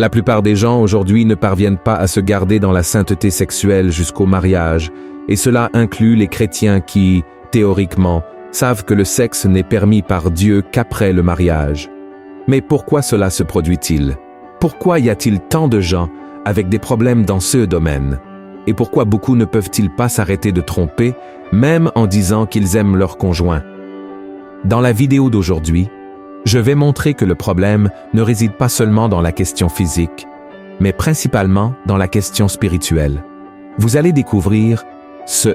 La plupart des gens aujourd'hui ne parviennent pas à se garder dans la sainteté sexuelle jusqu'au mariage, et cela inclut les chrétiens qui, théoriquement, savent que le sexe n'est permis par Dieu qu'après le mariage. Mais pourquoi cela se produit-il? Pourquoi y a-t-il tant de gens avec des problèmes dans ce domaine? Et pourquoi beaucoup ne peuvent-ils pas s'arrêter de tromper, même en disant qu'ils aiment leur conjoint? Dans la vidéo d'aujourd'hui, je vais montrer que le problème ne réside pas seulement dans la question physique, mais principalement dans la question spirituelle. Vous allez découvrir ce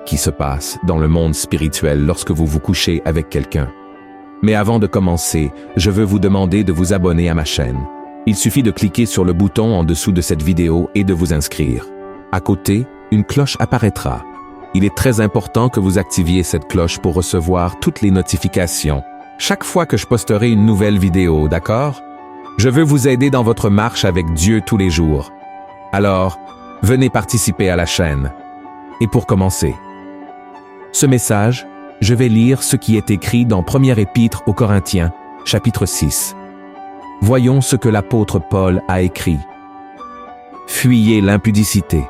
qui se passe dans le monde spirituel lorsque vous vous couchez avec quelqu'un. Mais avant de commencer, je veux vous demander de vous abonner à ma chaîne. Il suffit de cliquer sur le bouton en dessous de cette vidéo et de vous inscrire. À côté, une cloche apparaîtra. Il est très important que vous activiez cette cloche pour recevoir toutes les notifications chaque fois que je posterai une nouvelle vidéo, d'accord? Je veux vous aider dans votre marche avec Dieu tous les jours. Alors, venez participer à la chaîne. Et pour commencer, ce message, je vais lire ce qui est écrit dans Première Épître aux Corinthiens, chapitre 6. Voyons ce que l'apôtre Paul a écrit. Fuyez l'impudicité.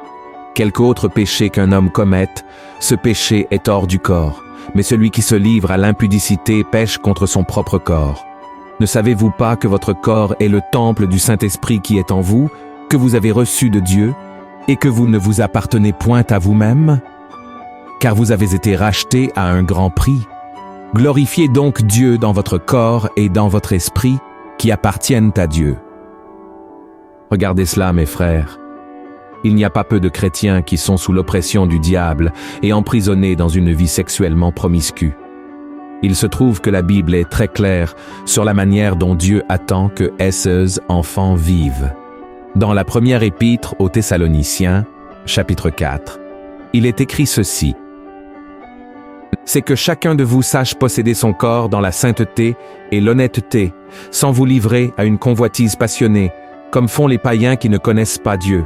Quelque autre péché qu'un homme commette, ce péché est hors du corps. Mais celui qui se livre à l'impudicité pêche contre son propre corps. Ne savez-vous pas que votre corps est le temple du Saint-Esprit qui est en vous, que vous avez reçu de Dieu, et que vous ne vous appartenez point à vous-même? Car vous avez été rachetés à un grand prix. Glorifiez donc Dieu dans votre corps et dans votre esprit, qui appartiennent à Dieu. Regardez cela, mes frères. Il n'y a pas peu de chrétiens qui sont sous l'oppression du diable et emprisonnés dans une vie sexuellement promiscue. Il se trouve que la Bible est très claire sur la manière dont Dieu attend que ses enfants vivent. Dans la première épître aux Thessaloniciens, chapitre 4, il est écrit ceci. C'est que chacun de vous sache posséder son corps dans la sainteté et l'honnêteté, sans vous livrer à une convoitise passionnée, comme font les païens qui ne connaissent pas Dieu.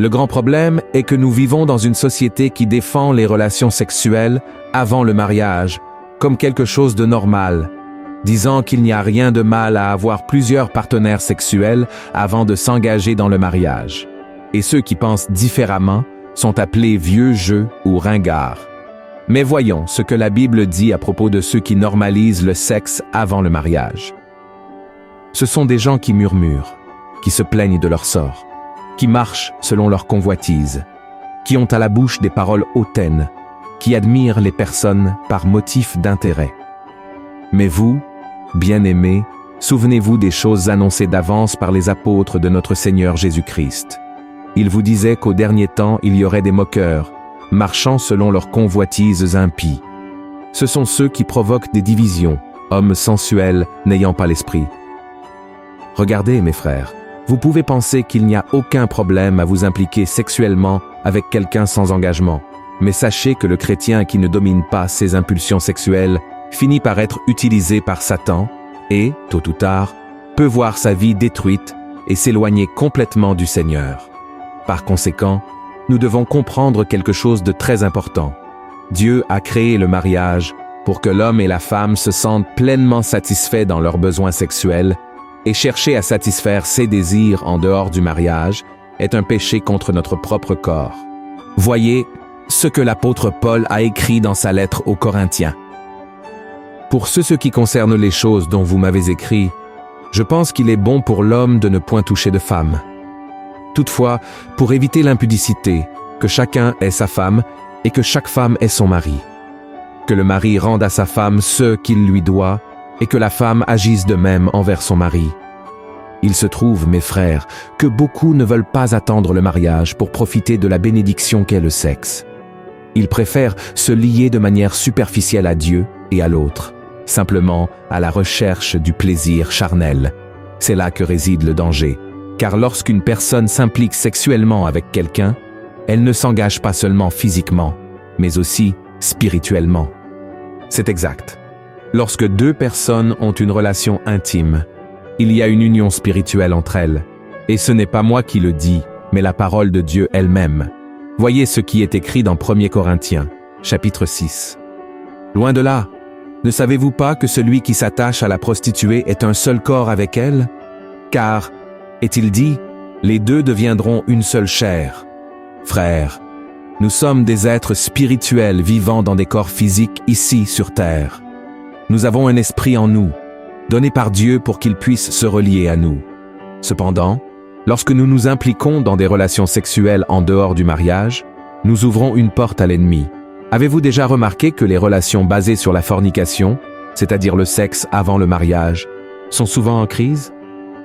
Le grand problème est que nous vivons dans une société qui défend les relations sexuelles avant le mariage, comme quelque chose de normal, disant qu'il n'y a rien de mal à avoir plusieurs partenaires sexuels avant de s'engager dans le mariage. Et ceux qui pensent différemment sont appelés vieux jeux ou ringards. Mais voyons ce que la Bible dit à propos de ceux qui normalisent le sexe avant le mariage. Ce sont des gens qui murmurent, qui se plaignent de leur sort, qui marchent selon leur convoitise, qui ont à la bouche des paroles hautaines, qui admirent les personnes par motif d'intérêt. Mais vous, bien-aimés, souvenez-vous des choses annoncées d'avance par les apôtres de notre Seigneur Jésus-Christ. Ils vous disaient qu'au dernier temps, il y aurait des moqueurs, marchant selon leurs convoitises impies. Ce sont ceux qui provoquent des divisions, hommes sensuels n'ayant pas l'esprit. Regardez, mes frères, vous pouvez penser qu'il n'y a aucun problème à vous impliquer sexuellement avec quelqu'un sans engagement, mais sachez que le chrétien qui ne domine pas ses impulsions sexuelles finit par être utilisé par Satan et, tôt ou tard, peut voir sa vie détruite et s'éloigner complètement du Seigneur. Par conséquent, nous devons comprendre quelque chose de très important. Dieu a créé le mariage pour que l'homme et la femme se sentent pleinement satisfaits dans leurs besoins sexuels, et chercher à satisfaire ses désirs en dehors du mariage est un péché contre notre propre corps. Voyez ce que l'apôtre Paul a écrit dans sa lettre aux Corinthiens. Pour ce qui concerne les choses dont vous m'avez écrit, je pense qu'il est bon pour l'homme de ne point toucher de femme. Toutefois, pour éviter l'impudicité, que chacun ait sa femme et que chaque femme ait son mari. Que le mari rende à sa femme ce qu'il lui doit, et que la femme agisse de même envers son mari. Il se trouve, mes frères, que beaucoup ne veulent pas attendre le mariage pour profiter de la bénédiction qu'est le sexe. Ils préfèrent se lier de manière superficielle à Dieu et à l'autre, simplement à la recherche du plaisir charnel. C'est là que réside le danger, car lorsqu'une personne s'implique sexuellement avec quelqu'un, elle ne s'engage pas seulement physiquement, mais aussi spirituellement. C'est exact. Lorsque deux personnes ont une relation intime, il y a une union spirituelle entre elles. Et ce n'est pas moi qui le dis, mais la parole de Dieu elle-même. Voyez ce qui est écrit dans 1 Corinthiens, chapitre 6. Loin de là, ne savez-vous pas que celui qui s'attache à la prostituée est un seul corps avec elle? Car Est-il dit, les deux deviendront une seule chair? Frères, nous sommes des êtres spirituels vivant dans des corps physiques ici sur terre. Nous avons un esprit en nous, donné par Dieu pour qu'il puisse se relier à nous. Cependant, lorsque nous nous impliquons dans des relations sexuelles en dehors du mariage, nous ouvrons une porte à l'ennemi. Avez-vous déjà remarqué que les relations basées sur la fornication, c'est-à-dire le sexe avant le mariage, sont souvent en crise?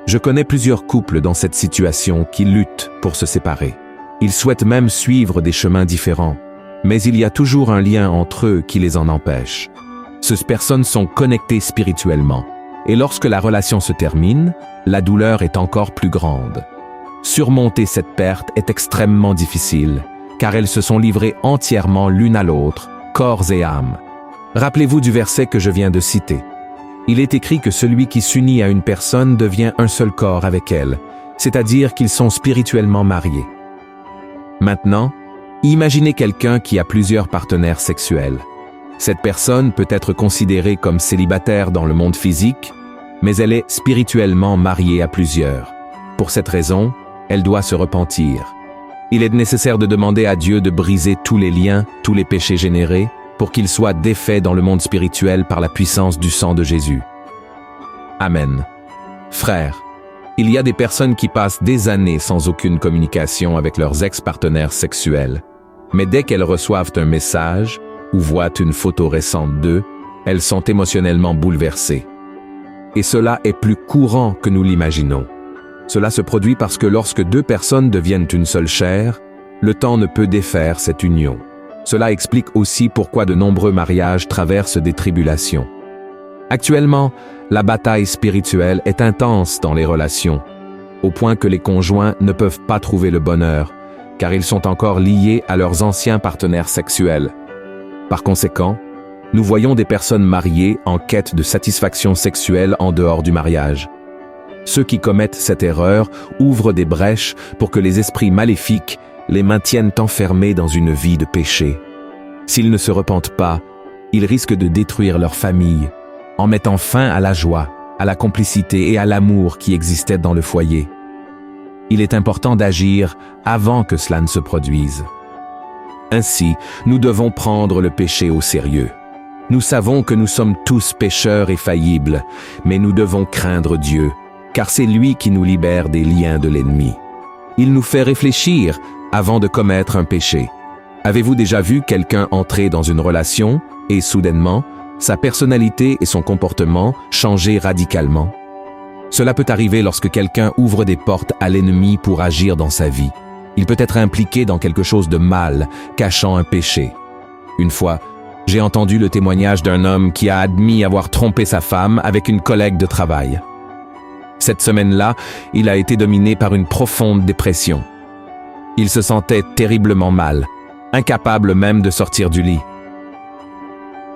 Je connais plusieurs couples dans cette situation qui luttent pour se séparer. Ils souhaitent même suivre des chemins différents, mais il y a toujours un lien entre eux qui les en empêche. Ces personnes sont connectées spirituellement, et lorsque la relation se termine, la douleur est encore plus grande. Surmonter cette perte est extrêmement difficile, car elles se sont livrées entièrement l'une à l'autre, corps et âme. Rappelez-vous du verset que je viens de citer. Il est écrit que celui qui s'unit à une personne devient un seul corps avec elle, c'est-à-dire qu'ils sont spirituellement mariés. Maintenant, imaginez quelqu'un qui a plusieurs partenaires sexuels. Cette personne peut être considérée comme célibataire dans le monde physique, mais elle est spirituellement mariée à plusieurs. Pour cette raison, elle doit se repentir. Il est nécessaire de demander à Dieu de briser tous les liens, tous les péchés générés, pour qu'ils soient défaits dans le monde spirituel par la puissance du sang de Jésus. Amen. Frères, il y a des personnes qui passent des années sans aucune communication avec leurs ex-partenaires sexuels, mais dès qu'elles reçoivent un message ou voient une photo récente d'eux, elles sont émotionnellement bouleversées. Et cela est plus courant que nous l'imaginons. Cela se produit parce que lorsque deux personnes deviennent une seule chair, le temps ne peut défaire cette union. Cela explique aussi pourquoi de nombreux mariages traversent des tribulations. Actuellement, la bataille spirituelle est intense dans les relations, au point que les conjoints ne peuvent pas trouver le bonheur, car ils sont encore liés à leurs anciens partenaires sexuels. Par conséquent, nous voyons des personnes mariées en quête de satisfaction sexuelle en dehors du mariage. Ceux qui commettent cette erreur ouvrent des brèches pour que les esprits maléfiques les maintiennent enfermés dans une vie de péché. S'ils ne se repentent pas, ils risquent de détruire leur famille, en mettant fin à la joie, à la complicité et à l'amour qui existaient dans le foyer. Il est important d'agir avant que cela ne se produise. Ainsi, nous devons prendre le péché au sérieux. Nous savons que nous sommes tous pécheurs et faillibles, mais nous devons craindre Dieu, car c'est lui qui nous libère des liens de l'ennemi. Il nous fait réfléchir avant de commettre un péché. Avez-vous déjà vu quelqu'un entrer dans une relation et soudainement, sa personnalité et son comportement changer radicalement? Cela peut arriver lorsque quelqu'un ouvre des portes à l'ennemi pour agir dans sa vie. Il peut être impliqué dans quelque chose de mal, cachant un péché. Une fois, j'ai entendu le témoignage d'un homme qui a admis avoir trompé sa femme avec une collègue de travail. Cette semaine-là, il a été dominé par une profonde dépression. Il se sentait terriblement mal, incapable même de sortir du lit.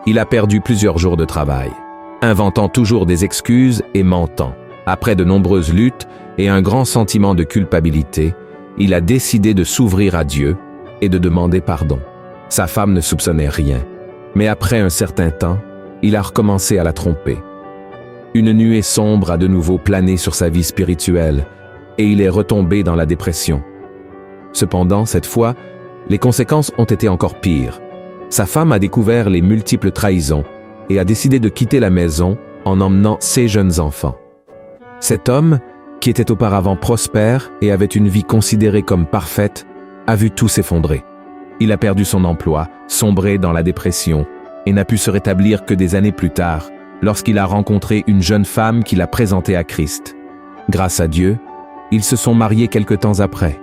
Il a perdu plusieurs jours de travail, inventant toujours des excuses et mentant. Après de nombreuses luttes et un grand sentiment de culpabilité, il a décidé de s'ouvrir à Dieu et de demander pardon. Sa femme ne soupçonnait rien, mais après un certain temps, il a recommencé à la tromper. Une nuée sombre a de nouveau plané sur sa vie spirituelle et il est retombé dans la dépression. Cependant, cette fois, les conséquences ont été encore pires. Sa femme a découvert les multiples trahisons et a décidé de quitter la maison en emmenant ses jeunes enfants. Cet homme, qui était auparavant prospère et avait une vie considérée comme parfaite, a vu tout s'effondrer. Il a perdu son emploi, sombré dans la dépression et n'a pu se rétablir que des années plus tard, lorsqu'il a rencontré une jeune femme qui l'a présentée à Christ. Grâce à Dieu, ils se sont mariés quelque temps après.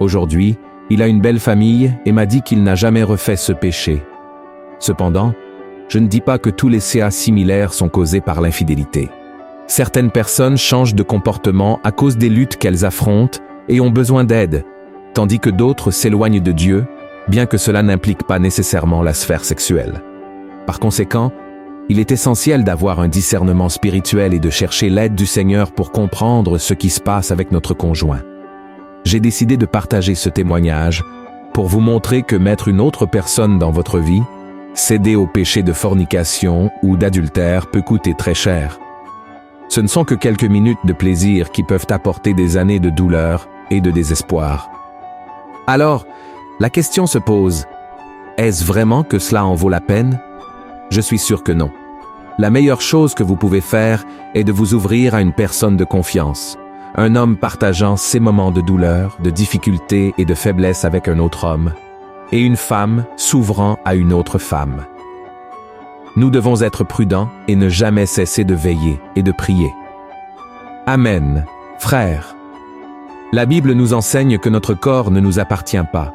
Aujourd'hui, il a une belle famille et m'a dit qu'il n'a jamais refait ce péché. Cependant, je ne dis pas que tous les CA similaires sont causés par l'infidélité. Certaines personnes changent de comportement à cause des luttes qu'elles affrontent et ont besoin d'aide, tandis que d'autres s'éloignent de Dieu, bien que cela n'implique pas nécessairement la sphère sexuelle. Par conséquent, il est essentiel d'avoir un discernement spirituel et de chercher l'aide du Seigneur pour comprendre ce qui se passe avec notre conjoint. J'ai décidé de partager ce témoignage pour vous montrer que mettre une autre personne dans votre vie, céder au péché de fornication ou d'adultère peut coûter très cher. Ce ne sont que quelques minutes de plaisir qui peuvent apporter des années de douleur et de désespoir. Alors, la question se pose, est-ce vraiment que cela en vaut la peine? Je suis sûr que non. La meilleure chose que vous pouvez faire est de vous ouvrir à une personne de confiance, un homme partageant ses moments de douleur, de difficulté et de faiblesse avec un autre homme, et une femme s'ouvrant à une autre femme. Nous devons être prudents et ne jamais cesser de veiller et de prier. Amen, frères. La Bible nous enseigne que notre corps ne nous appartient pas.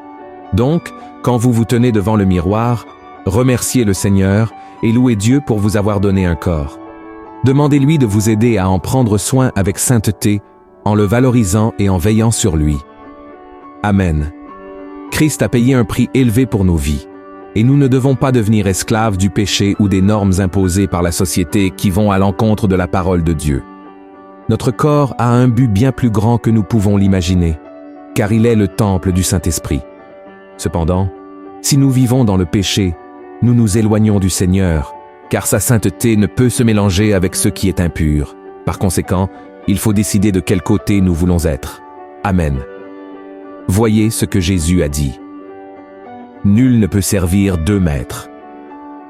Donc, quand vous vous tenez devant le miroir, remerciez le Seigneur et louez Dieu pour vous avoir donné un corps. Demandez-lui de vous aider à en prendre soin avec sainteté, en le valorisant et en veillant sur lui. Amen. Christ a payé un prix élevé pour nos vies, et nous ne devons pas devenir esclaves du péché ou des normes imposées par la société qui vont à l'encontre de la parole de Dieu. Notre corps a un but bien plus grand que nous pouvons l'imaginer, car il est le temple du Saint-Esprit. Cependant, si nous vivons dans le péché, nous nous éloignons du Seigneur, car sa sainteté ne peut se mélanger avec ce qui est impur. Par conséquent, il faut décider de quel côté nous voulons être. Amen. Voyez ce que Jésus a dit. Nul ne peut servir 2 maîtres,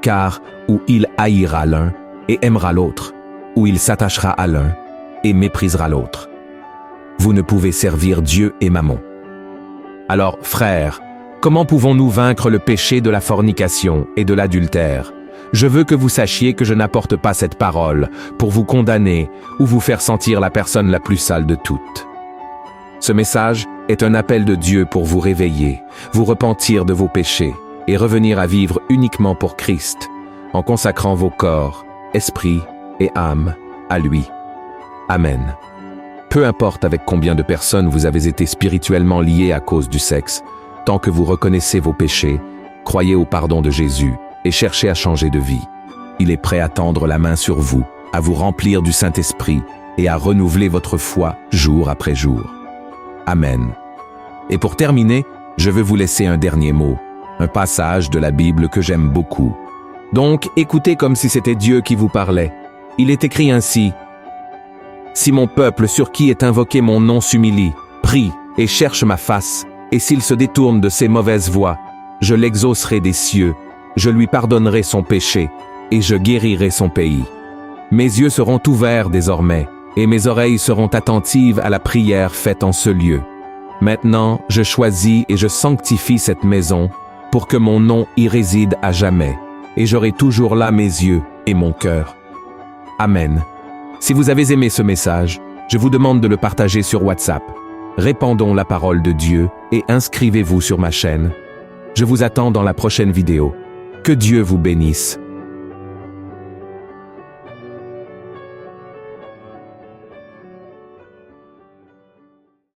car ou il haïra l'un et aimera l'autre, ou il s'attachera à l'un et méprisera l'autre. Vous ne pouvez servir Dieu et Mammon. Alors, frères, comment pouvons-nous vaincre le péché de la fornication et de l'adultère? Je veux que vous sachiez que je n'apporte pas cette parole pour vous condamner ou vous faire sentir la personne la plus sale de toutes. Ce message est un appel de Dieu pour vous réveiller, vous repentir de vos péchés et revenir à vivre uniquement pour Christ, en consacrant vos corps, esprit et âme à lui. Amen. Peu importe avec combien de personnes vous avez été spirituellement liés à cause du sexe, tant que vous reconnaissez vos péchés, croyez au pardon de Jésus et cherchez à changer de vie. Il est prêt à tendre la main sur vous, à vous remplir du Saint-Esprit et à renouveler votre foi jour après jour. Amen. Et pour terminer, je veux vous laisser un dernier mot, un passage de la Bible que j'aime beaucoup. Donc, écoutez comme si c'était Dieu qui vous parlait. Il est écrit ainsi: « Si mon peuple sur qui est invoqué mon nom s'humilie, prie et cherche ma face, et s'il se détourne de ses mauvaises voies, je l'exaucerai des cieux, je lui pardonnerai son péché, et je guérirai son pays. Mes yeux seront ouverts désormais, et mes oreilles seront attentives à la prière faite en ce lieu. Maintenant, je choisis et je sanctifie cette maison, pour que mon nom y réside à jamais, et j'aurai toujours là mes yeux et mon cœur. Amen. Si vous avez aimé ce message, je vous demande de le partager sur WhatsApp. Répandons la parole de Dieu et inscrivez-vous sur ma chaîne. Je vous attends dans la prochaine vidéo. Que Dieu vous bénisse.